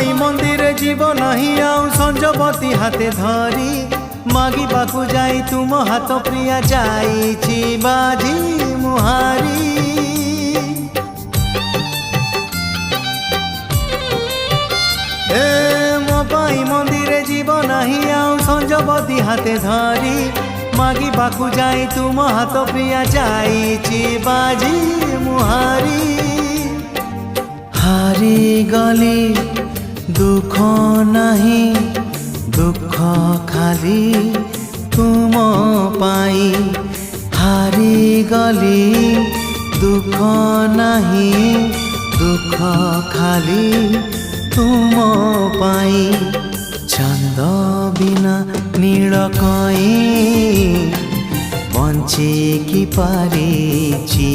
पाई मंदिर जीव नहीं आउ संजवती हाथे धरी मागिबाकू जाई तुम हाथ प्रिया जाईची बाजी मुहारी मो पाई मंदिर जीव नहीं आउ संजवती हाथे धरी मागिबाकू जाई तुम हाथ प्रिया जाईची बाजी मुहारी हारी गली दुख नहीं दुख खाली तुम पाई हारी गली दुख नहीं दुख खाली तुम पाई चंद बिना नील कई बंचे की पारिची।